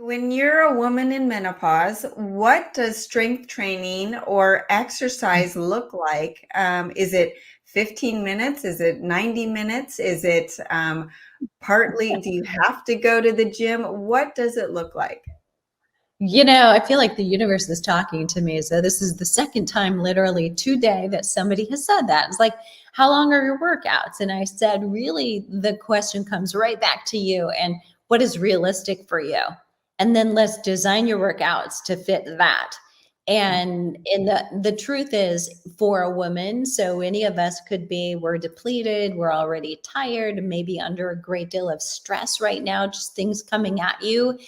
When you're a woman in menopause, what does strength training or exercise look like? Is it 15 minutes? Is it 90 minutes? Is it partly, do you have to go to the gym? What does it look like? I feel like the universe is talking to me. So this is the second time literally today that somebody has said that. It's like, how long are your workouts? And I said, really, the question comes right back to you. And what is realistic for you? And then let's design your workouts to fit that. And the truth is for a woman, so any of us could be, we're depleted, we're already tired, maybe under a great deal of stress right now, just things coming at you,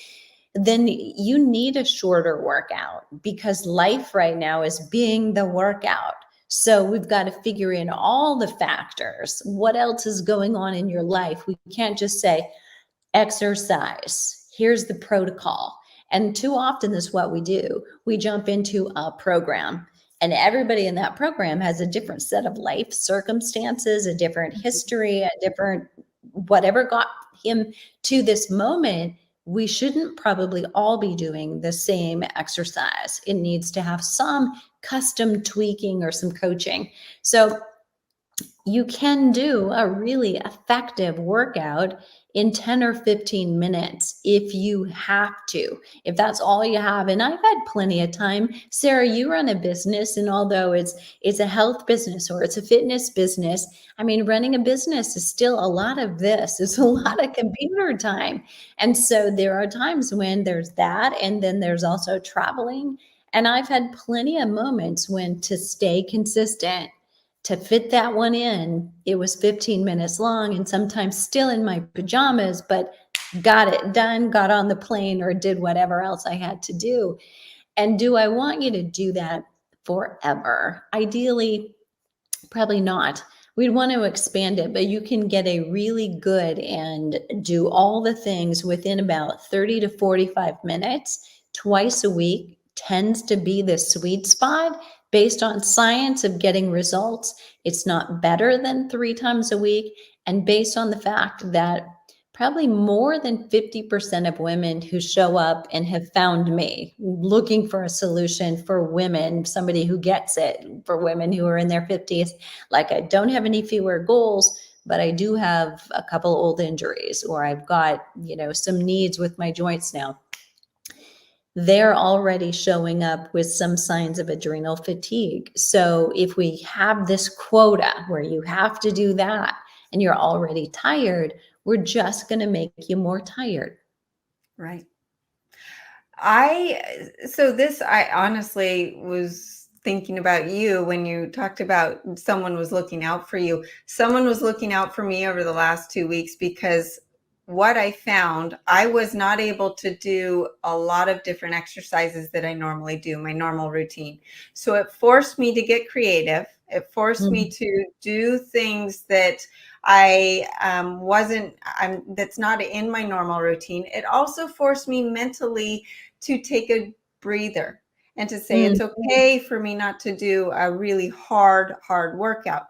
then you need a shorter workout because life right now is being the workout. So we've got to figure in all the factors. What else is going on in your life? We can't just say exercise. Here's the protocol. And too often this is what we do. We jump into a program and everybody in that program has a different set of life circumstances, a different history, a different whatever got him to this moment. We shouldn't probably all be doing the same exercise. It needs to have some custom tweaking or some coaching. So you can do a really effective workout in 10 or 15 minutes if you have to, if that's all you have. And I've had plenty of time. Sarah, you run a business, and although it's a health business or it's a fitness business, I mean, running a business is still a lot of this. It's a lot of computer time. And so there are times when there's that, and then there's also traveling. And I've had plenty of moments when to stay consistent, to fit that one in, it was 15 minutes long and sometimes still in my pajamas, but got it done, got on the plane or did whatever else I had to do. And do I want you to do that forever? Ideally, probably not. We'd want to expand it, but you can get a really good and do all the things within about 30 to 45 minutes twice a week tends to be the sweet spot based on science of getting results. It's not better than 3 times a week. And based on the fact that probably more than 50% of women who show up and have found me looking for a solution for women, somebody who gets it, for women who are in their 50s, like, I don't have any fewer goals, but I do have a couple old injuries, or I've got, some needs with my joints now. They're already showing up with some signs of adrenal fatigue. So if we have this quota where you have to do that and you're already tired, we're just going to make you more tired. Right. I honestly was thinking about you when you talked about someone was looking out for you. Someone was looking out for me over the last 2 weeks because what I found, I was not able to do a lot of different exercises that I normally do, my normal routine. So it forced me to get creative. It forced me to do things that that's not in my normal routine. It also forced me mentally to take a breather and to say it's okay for me not to do a really hard workout.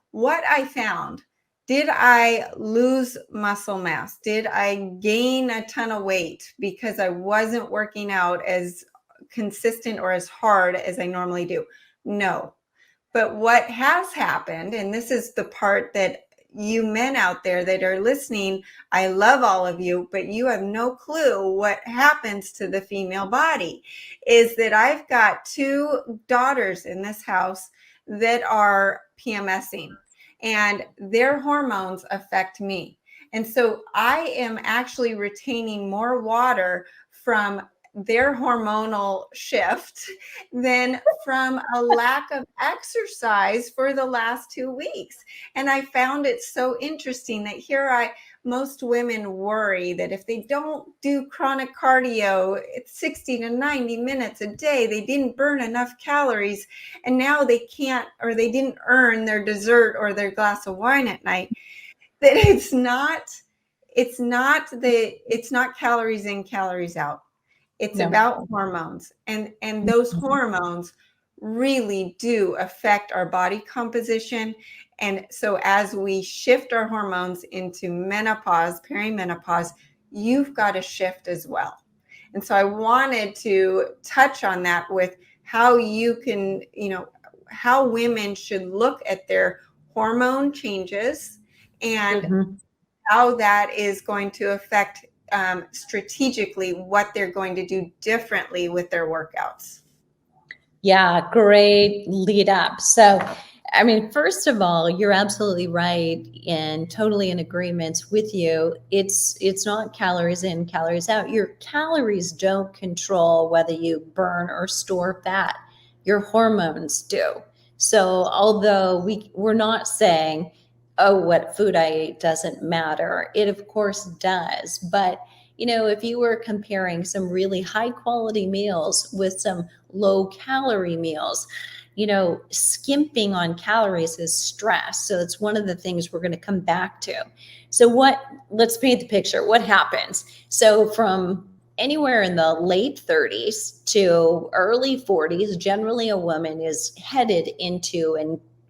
What I found, did I lose muscle mass? Did I gain a ton of weight because I wasn't working out as consistent or as hard as I normally do? No. But what has happened, and this is the part that you men out there that are listening, I love all of you, but you have no clue what happens to the female body, is that I've got 2 daughters in this house that are PMSing, and their hormones affect me. And so I am actually retaining more water from their hormonal shift than from a lack of exercise for the last 2 weeks. And I found it so interesting that most women worry that if they don't do chronic cardio, it's 60 to 90 minutes a day, they didn't burn enough calories, and now they can't, or they didn't earn their dessert or their glass of wine at night. That it's not calories in, calories out. It's about hormones, and those hormones really do affect our body composition. And so as we shift our hormones into menopause, perimenopause, you've got to shift as well. And so I wanted to touch on that with how you can, how women should look at their hormone changes and Mhm. how that is going to affect strategically what they're going to do differently with their workouts. Yeah, great lead up. So, I mean, first of all, you're absolutely right and totally in agreement with you. It's not calories in, calories out. Your calories don't control whether you burn or store fat. Your hormones do. So, although we're not saying, oh, what food I eat doesn't matter, it of course does. But if you were comparing some really high quality meals with some low calorie meals, skimping on calories is stress. So it's one of the things we're going to come back to. So let's paint the picture. What happens? So from anywhere in the late 30s to early 40s, generally a woman is headed into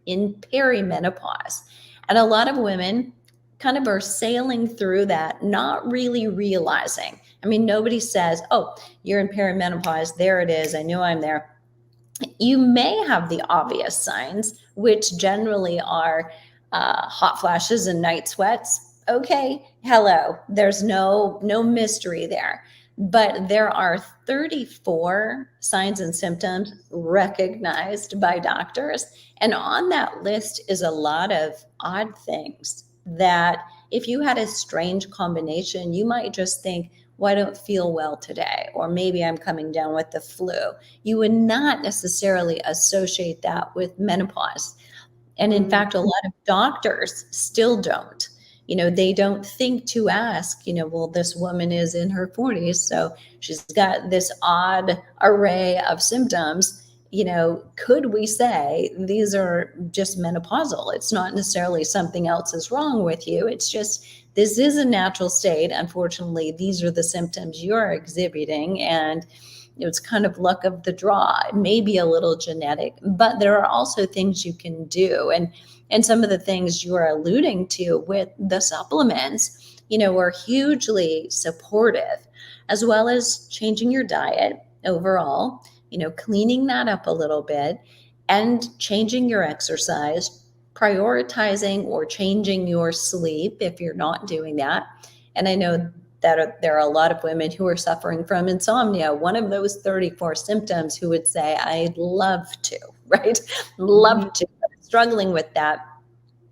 in perimenopause. And a lot of women kind of are sailing through that, not really realizing. I mean, nobody says, oh, you're in perimenopause. There it is. I know I'm there. You may have the obvious signs, which generally are hot flashes and night sweats. Okay, hello. There's no mystery there. But there are 34 signs and symptoms recognized by doctors. And on that list is a lot of odd things that if you had a strange combination, you might just think, well, I don't feel well today, or maybe I'm coming down with the flu. You would not necessarily associate that with menopause. And in fact, a lot of doctors still don't. They don't think to ask, well, this woman is in her 40s, so she's got this odd array of symptoms. Could we say these are just menopausal? It's not necessarily something else is wrong with you. It's just this is a natural state. Unfortunately, these are the symptoms you're exhibiting, and it's kind of luck of the draw. It may be a little genetic, but there are also things you can do. And some of the things you are alluding to with the supplements, are hugely supportive, as well as changing your diet overall, cleaning that up a little bit and changing your exercise, prioritizing or changing your sleep if you're not doing that. And I know that there are a lot of women who are suffering from insomnia, one of those 34 symptoms, who would say, I'd love to, right? Love to, struggling with that.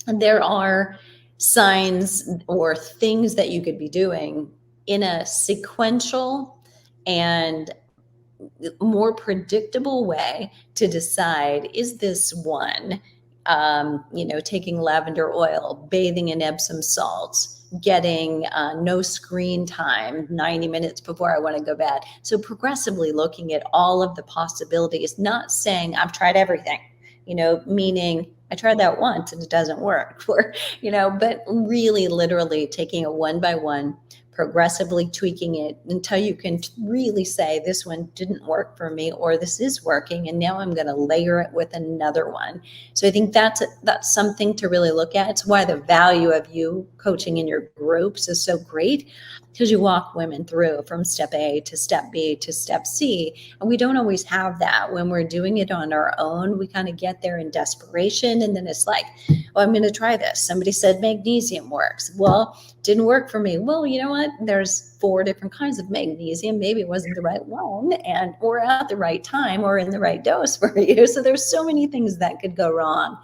And there are signs or things that you could be doing in a sequential and more predictable way to decide, is this one, taking lavender oil, bathing in Epsom salts, getting no screen time 90 minutes before I want to go to bed. So progressively looking at all of the possibilities, not saying I've tried everything, meaning I tried that once and it doesn't work, but really literally taking it one by one, progressively tweaking it until you can really say this one didn't work for me, or this is working, and now I'm going to layer it with another one. So I think that's something to really look at. It's why the value of you coaching in your groups is so great, because you walk women through from step A to step B to step C. And we don't always have that when we're doing it on our own. We kind of get there in desperation, and then it's like, oh, I'm going to try this. Somebody said magnesium works. Well, didn't work for me. Well, you know what? There's 4 different kinds of magnesium. Maybe it wasn't the right one, or at the right time, or in the right dose for you. So there's so many things that could go wrong.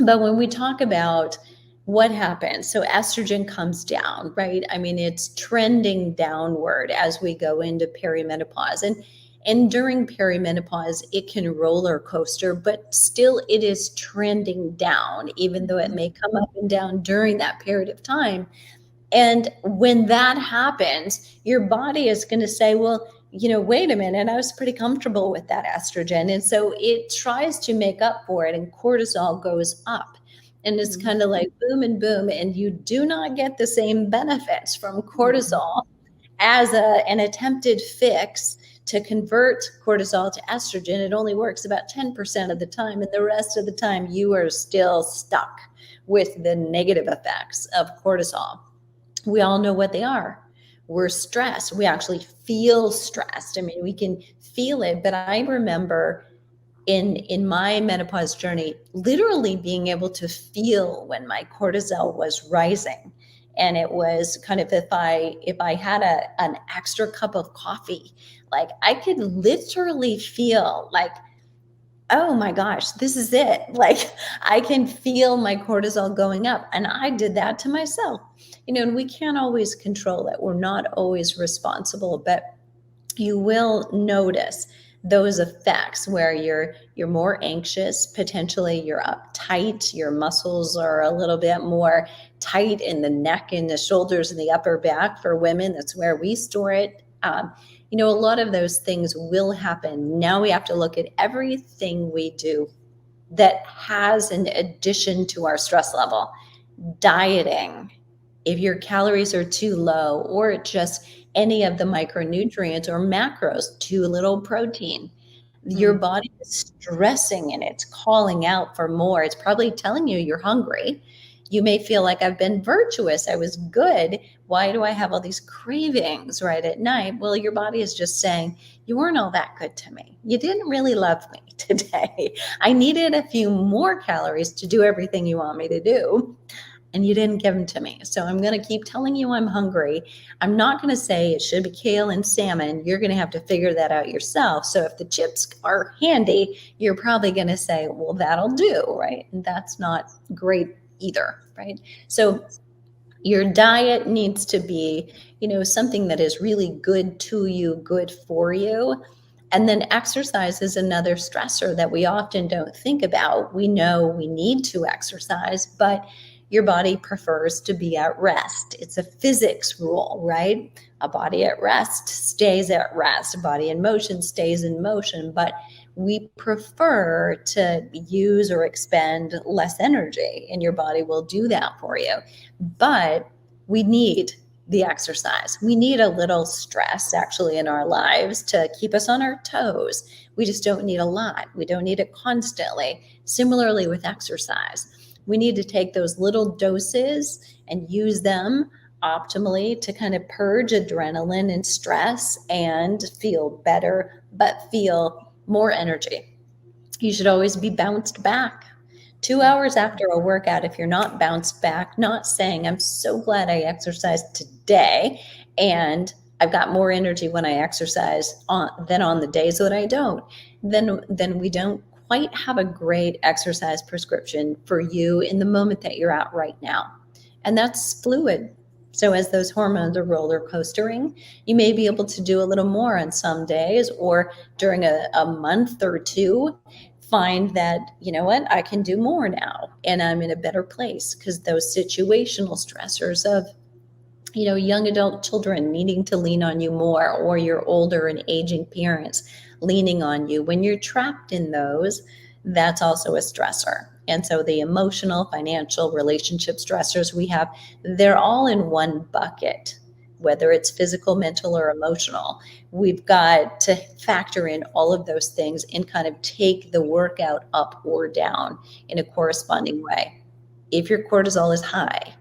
But when we talk about what happens, so estrogen comes down, right? I mean, it's trending downward as we go into perimenopause. And during perimenopause, it can roller coaster, but still it is trending down, even though it may come up and down during that period of time. And when that happens, your body is going to say, well, wait a minute, I was pretty comfortable with that estrogen. And so it tries to make up for it, and cortisol goes up. And it's kind of like boom and boom. And you do not get the same benefits from cortisol as an attempted fix to convert cortisol to estrogen. It only works about 10% of the time. And the rest of the time, you are still stuck with the negative effects of cortisol. We all know what they are. we're stressed. We actually feel stressed. I mean, we can feel it, but I remember in my menopause journey, literally being able to feel when my cortisol was rising. And it was kind of, if I had an extra cup of coffee, like I could literally feel like, oh my gosh, this is it. Like I can feel my cortisol going up. And I did that to myself. And we can't always control it. We're not always responsible, but you will notice those effects where you're more anxious, potentially you're uptight, your muscles are a little bit more tight in the neck and the shoulders and the upper back. For women, that's where we store it. A lot of those things will happen. Now we have to look at everything we do that has an addition to our stress level. Dieting, if your calories are too low, or just any of the micronutrients or macros, too little protein, your body is stressing and it's calling out for more. It's probably telling you you're hungry. You may feel like, I've been virtuous, I was good, why do I have all these cravings right at night? Well, your body is just saying, you weren't all that good to me. You didn't really love me today. I needed a few more calories to do everything you want me to do, and you didn't give them to me. So I'm going to keep telling you I'm hungry. I'm not going to say it should be kale and salmon. You're going to have to figure that out yourself. So if the chips are handy, you're probably going to say, well, that'll do, right? And that's not great either, right? So your diet needs to be, something that is really good to you, good for you. And then exercise is another stressor that we often don't think about. We know we need to exercise, but your body prefers to be at rest. It's a physics rule, right? A body at rest stays at rest. A body in motion stays in motion. But we prefer to use or expend less energy, and your body will do that for you. But we need the exercise. We need a little stress actually in our lives to keep us on our toes. We just don't need a lot. We don't need it constantly. Similarly with exercise, we need to take those little doses and use them optimally to kind of purge adrenaline and stress and feel better, but feel more energy. You should always be bounced back. 2 hours after a workout, if you're not bounced back, not saying, I'm so glad I exercised today and I've got more energy when I exercise than on the days that I don't, then we don't quite have a great exercise prescription for you in the moment that you're at right now. And that's fluid. So as those hormones are roller coastering, you may be able to do a little more on some days, or during a month or two, find that, you know what, I can do more now and I'm in a better place, because those situational stressors of, young adult children needing to lean on you more, or your older and aging parents leaning on you, when you're trapped in those, that's also a stressor. And so the emotional, financial, relationship stressors we have, they're all in one bucket, whether it's physical, mental, or emotional. We've got to factor in all of those things and kind of take the workout up or down in a corresponding way. If your cortisol is high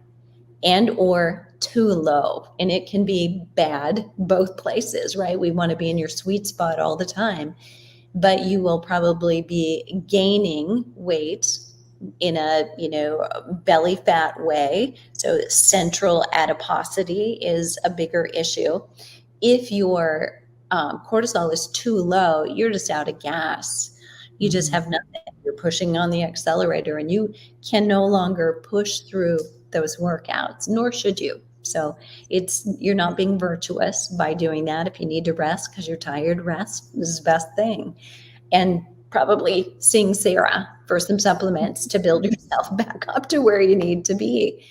and or too low, and it can be bad both places, right? We want to be in your sweet spot all the time, but you will probably be gaining weight in a belly fat way. So central adiposity is a bigger issue. If your cortisol is too low, you're just out of gas. You just have nothing. You're pushing on the accelerator, and you can no longer push through those workouts, nor should you. So you're not being virtuous by doing that. If you need to rest because you're tired, rest is the best thing. And probably seeing Sarah for some supplements to build yourself back up to where you need to be.